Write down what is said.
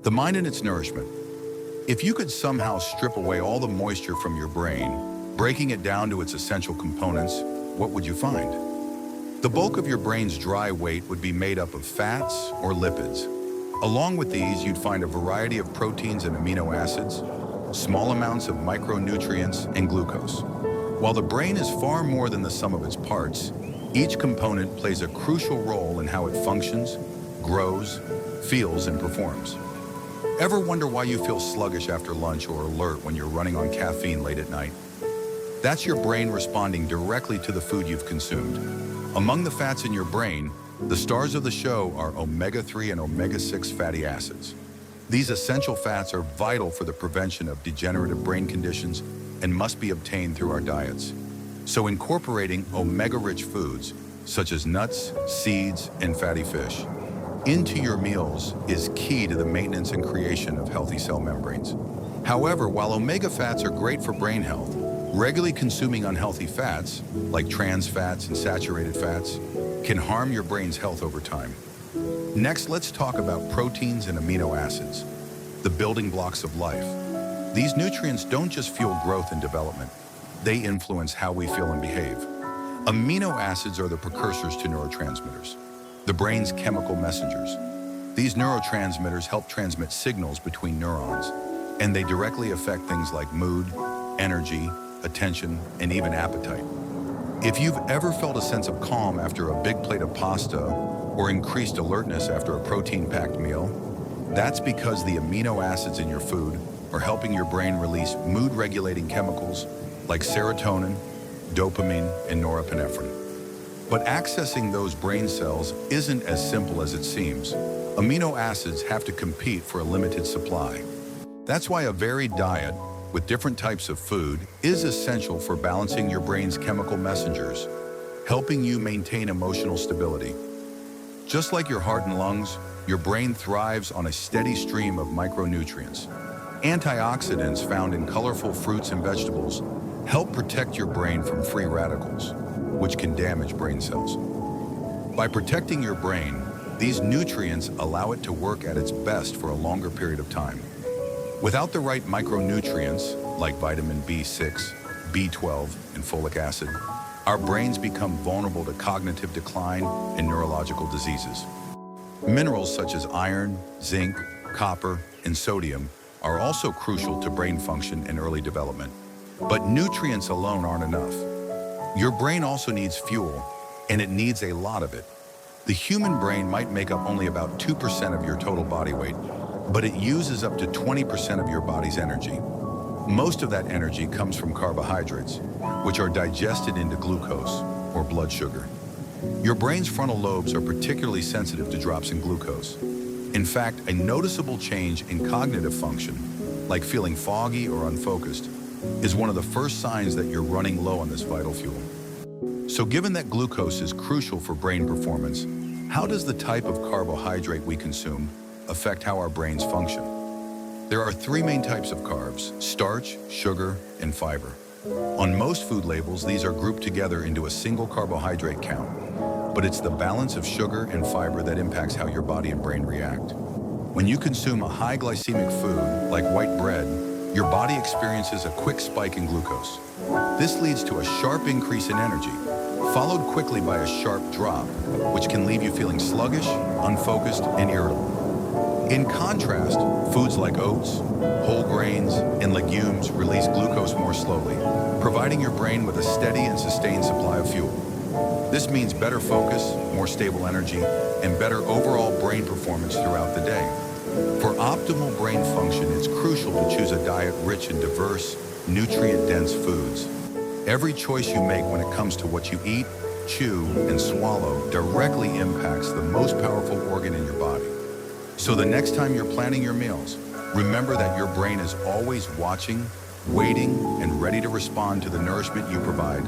The mind and its nourishment. If you could somehow strip away all the moisture from your brain, breaking it down to its essential components, what would you find? The bulk of your brain's dry weight would be made up of fats or lipids. Along with these, you'd find a variety of proteins and amino acids, small amounts of micronutrients, and glucose. While the brain is far more than the sum of its parts, each component plays a crucial role in how it functions, grows, feels, and performs. Ever wonder why you feel sluggish after lunch or alert when you're running on caffeine late at night? That's your brain responding directly to the food you've consumed. Among the fats in your brain, the stars of the show are omega-3 and omega-6 fatty acids. These essential fats are vital for the prevention of degenerative brain conditions and must be obtained through our diets. So incorporating omega-rich foods, such as nuts, seeds, and fatty fish, into your meals is key to the maintenance and creation of healthy cell membranes. However, while omega fats are great for brain health, regularly consuming unhealthy fats, like trans fats and saturated fats, can harm your brain's health over time. Next, let's talk about proteins and amino acids, the building blocks of life. These nutrients don't just fuel growth and development, they influence how we feel and behave. Amino acids are the precursors to neurotransmitters, the brain's chemical messengers. These neurotransmitters help transmit signals between neurons, and they directly affect things like mood, energy, attention, and even appetite. If you've ever felt a sense of calm after a big plate of pasta or increased alertness after a protein-packed meal, that's because the amino acids in your food are helping your brain release mood-regulating chemicals like serotonin, dopamine, and norepinephrine. But accessing those brain cells isn't as simple as it seems. Amino acids have to compete for a limited supply. That's why a varied diet with different types of food is essential for balancing your brain's chemical messengers, helping you maintain emotional stability. Just like your heart and lungs, your brain thrives on a steady stream of micronutrients. Antioxidants found in colorful fruits and vegetables help protect your brain from free radicals, which can damage brain cells. By protecting your brain, these nutrients allow it to work at its best for a longer period of time. Without the right micronutrients, like vitamin B6, B12, and folic acid, our brains become vulnerable to cognitive decline and neurological diseases. Minerals such as iron, zinc, copper, and sodium are also crucial to brain function and early development. But nutrients alone aren't enough. Your brain also needs fuel, and it needs a lot of it. The human brain might make up only about 2% of your total body weight, but it uses up to 20% of your body's energy. Most of that energy comes from carbohydrates, which are digested into glucose, or blood sugar. Your brain's frontal lobes are particularly sensitive to drops in glucose. In fact, a noticeable change in cognitive function, like feeling foggy or unfocused, is one of the first signs that you're running low on this vital fuel. So given that glucose is crucial for brain performance, how does the type of carbohydrate we consume affect how our brains function? There are three main types of carbs: starch, sugar, and fiber. On most food labels, these are grouped together into a single carbohydrate count, but it's the balance of sugar and fiber that impacts how your body and brain react. When you consume a high glycemic food, like white bread, your body experiences a quick spike in glucose. This leads to a sharp increase in energy, followed quickly by a sharp drop, which can leave you feeling sluggish, unfocused, and irritable. In contrast, foods like oats, whole grains, and legumes release glucose more slowly, providing your brain with a steady and sustained supply of fuel. This means better focus, more stable energy, and better overall brain performance throughout the day. For optimal brain function, it's crucial to choose a diet rich in diverse, nutrient-dense foods. Every choice you make when it comes to what you eat, chew, and swallow directly impacts the most powerful organ in your body. So the next time you're planning your meals, remember that your brain is always watching, waiting, and ready to respond to the nourishment you provide.